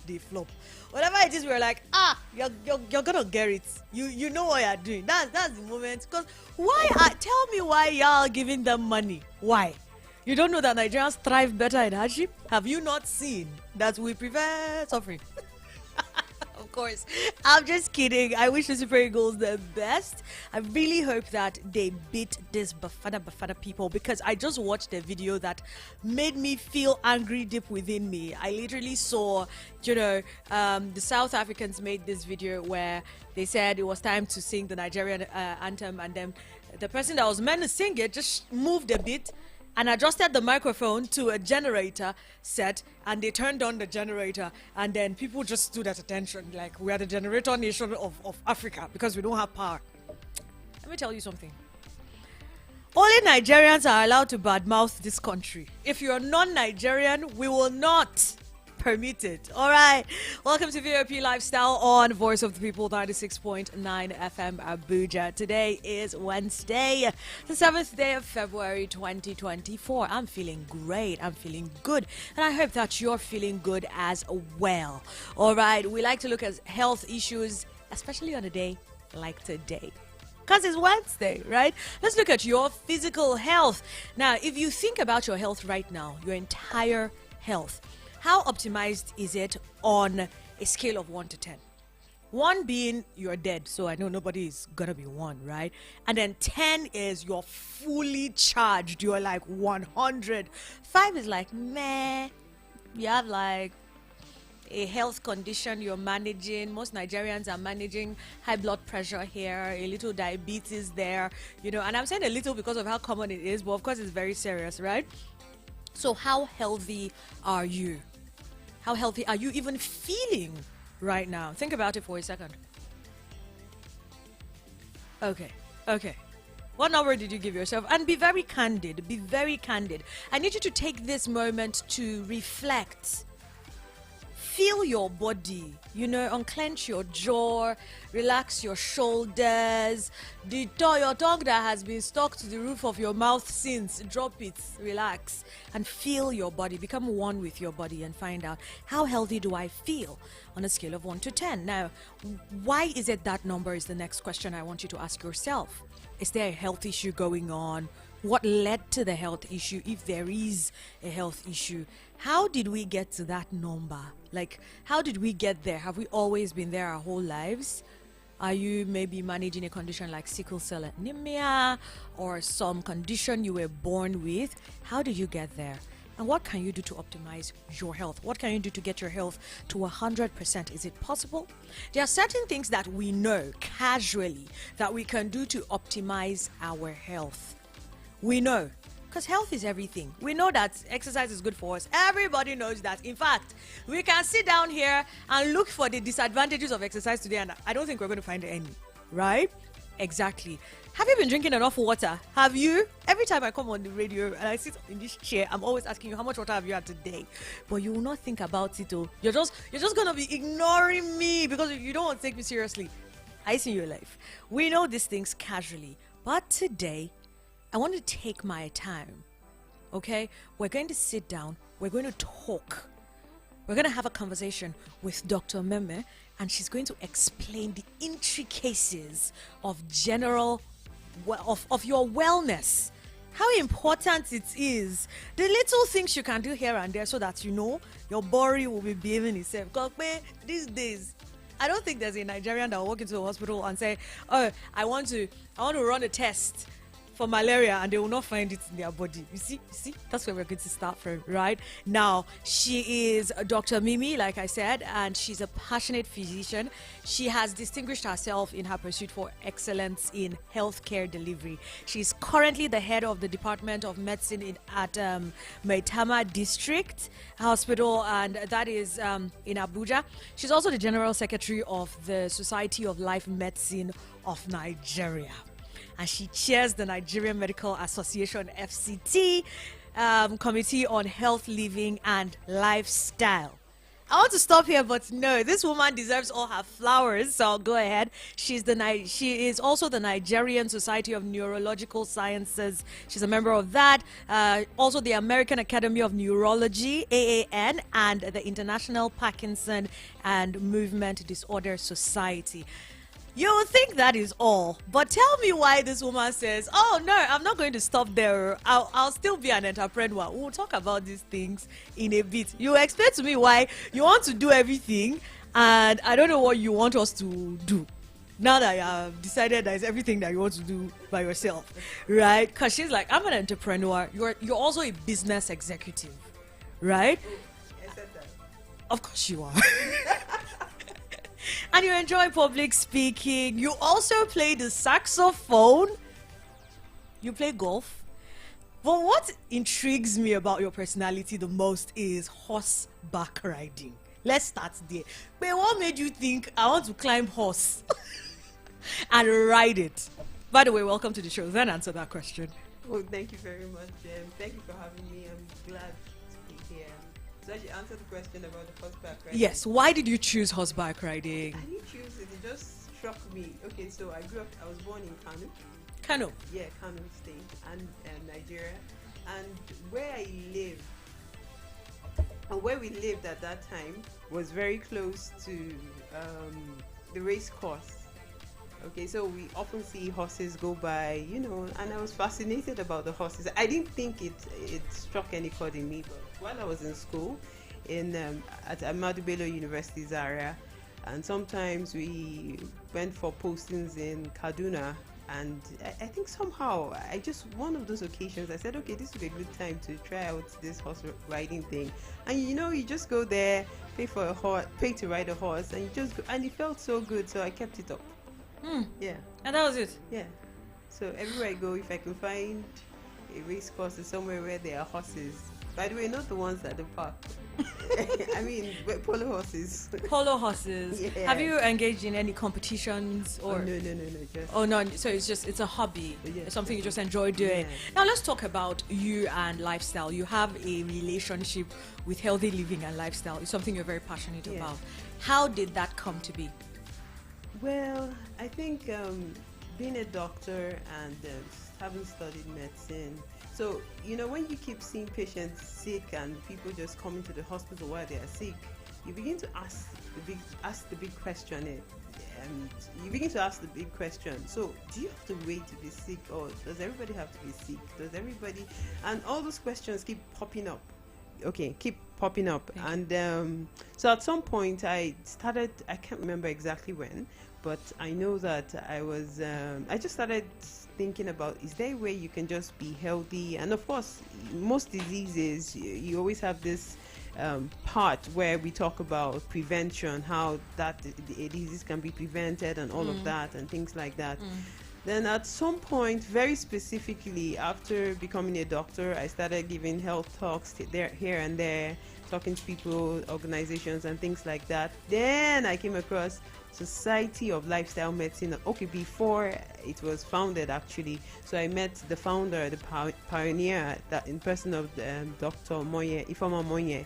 they flop. Whatever it is, we're like, you're gonna get it. You know what you're doing. That's the moment. Because tell me why y'all giving them money? Why? You don't know that Nigerians thrive better in hardship? Have you not seen that we prefer suffering? Of course, I'm just kidding. I wish the Super Eagles the best. I really hope that they beat this Bafana people, because I just watched a video that made me feel angry deep within me. I literally saw, the South Africans made this video where they said it was time to sing the Nigerian anthem, and then the person that was meant to sing it just moved a bit and adjusted the microphone to a generator set, and they turned on the generator, and then people just stood at attention like we are the generator nation of Africa because we don't have power. Let me tell you something. Only Nigerians are allowed to badmouth this country. If you're non-Nigerian, we will not permit it. All right. Welcome to VOP Lifestyle on Voice of the People 96.9 FM Abuja. Today is Wednesday, the 7th day of February 2024. I'm feeling great. I'm feeling good. And I hope that you're feeling good as well. All right. We like to look at health issues, especially on a day like today, because it's Wednesday, right? Let's look at your physical health. Now, if you think about your health right now, your entire health, how optimized is it on a scale of 1 to 10? 1 being you're dead, so I know nobody is gonna be 1, right? And then 10 is you're fully charged, you're like 100. 5 is like, meh. You have like a health condition you're managing. Most Nigerians are managing high blood pressure here, a little diabetes there, and I'm saying a little because of how common it is, but of course it's very serious, right? So how healthy are you? How healthy are you even feeling right now? Think about it for a second. Okay. What number did you give yourself? And be very candid. Be very candid. I need you to take this moment to reflect. Feel your body, unclench your jaw, relax your shoulders. Your tongue that has been stuck to the roof of your mouth since, drop it, relax, and feel your body. Become one with your body and find out, how healthy do I feel on a scale of 1 to 10? Now, why is it that number is the next question I want you to ask yourself. Is there a health issue going on? What led to the health issue, if there is a health issue? How did we get to that number? Like, how did we get there? Have we always been there our whole lives? Are you maybe managing a condition like sickle cell anemia or some condition you were born with? How did you get there? And what can you do to optimize your health? What can you do to get your health to 100%? Is it possible? There are certain things that we know casually that we can do to optimize our health. We know, because health is everything. We know that exercise is good for us. Everybody knows that. In fact, we can sit down here and look for the disadvantages of exercise today, and I don't think we're going to find any, right? Exactly. Have you been drinking enough water? Have you? Every time I come on the radio and I sit in this chair, I'm always asking you, how much water have you had today? But you will not think about it, oh. You're just going to be ignoring me because you don't want to take me seriously. I see your life. We know these things casually, but today, I want to take my time, okay? We're going to sit down. We're going to talk. We're going to have a conversation with Dr. Meme, and she's going to explain the intricacies of of your wellness, how important it is, the little things you can do here and there so that your body will be behaving itself. Because these days, I don't think there's a Nigerian that will walk into a hospital and say, oh, I want to run a test for malaria, and they will not find it in their body. You see, that's where we're going to start from, right? Now, she is Dr. Mimi, like I said, and she's a passionate physician. She has distinguished herself in her pursuit for excellence in healthcare delivery. She's currently the head of the Department of Medicine at Maitama District Hospital, and that is in Abuja. She's also the General Secretary of the Society of Life Medicine of Nigeria. And she chairs the Nigerian Medical Association FCT Committee on Health, Living and Lifestyle. I want to stop here, but no, this woman deserves all her flowers. So I'll go ahead. She is also the Nigerian Society of Neurological Sciences. She's a member of that. Also the American Academy of Neurology (AAN) and the International Parkinson and Movement Disorder Society. You would think that is all, but tell me why this woman says, "Oh no, I'm not going to stop there. I'll still be an entrepreneur." We'll talk about these things in a bit. You explain to me why you want to do everything, and I don't know what you want us to do. Now that you have decided that it's everything that you want to do by yourself, right? Because she's like, "I'm an entrepreneur. You're also a business executive, right?" I said that. Of course you are. And you enjoy public speaking. You also play the saxophone. You play golf. But what intrigues me about your personality the most is horseback riding. Let's start there. But what made you think I want to climb horse and ride it? By the way, welcome to the show. Then answer that question. Well, thank you very much. Thank you for having me. I'm glad to be here. So I should answer the question about the horseback riding. Yes. Why did you choose horseback riding? I didn't choose it. It just struck me. Okay, so I was born in Kano. Kano. Yeah, Kano State and Nigeria. And where we lived at that time was very close to the race course. Okay, so we often see horses go by, and I was fascinated about the horses. I didn't think it struck any chord in me, but while I was in school at Ahmadu Bello University Zaria, and sometimes we went for postings in Kaduna, and I think somehow one of those occasions I said, okay, this would be a good time to try out this horse riding thing. And you just go there, pay to ride a horse, and you just go, and it felt so good, so I kept it up. Yeah. And that was it? Yeah. So everywhere I go, if I can find a race course somewhere where there are horses, by the way, not the ones at the park. I mean, polo horses. Polo horses. Yeah. Have you engaged in any competitions or? Oh, no. Just no. So it's a hobby. Yeah. It's something you just enjoy doing. Yeah. Now let's talk about you and lifestyle. You have a relationship with healthy living and lifestyle. It's something you're very passionate about. How did that come to be? Well, I think being a doctor and having studied medicine, so when you keep seeing patients sick and people just come into the hospital while they are sick, you begin to ask the big question. And you begin to ask the big question. So, do you have to wait to be sick, or does everybody have to be sick? Does everybody? And all those questions keep popping up. Okay, keep popping up. And so at some point I can't remember exactly when, but I know that I just started thinking about, is there a way you can just be healthy? And of course, most diseases, you always have this part where we talk about prevention, how that the disease can be prevented and all of that and things like that. Then at some point, very specifically after becoming a doctor, I started giving health talks here and there, talking to people, organizations and things like that. Then I came across Society of Lifestyle Medicine. Okay, before it was founded actually. So I met the founder, the pioneer, that in person of Dr. Moye, Ifeoma Moye,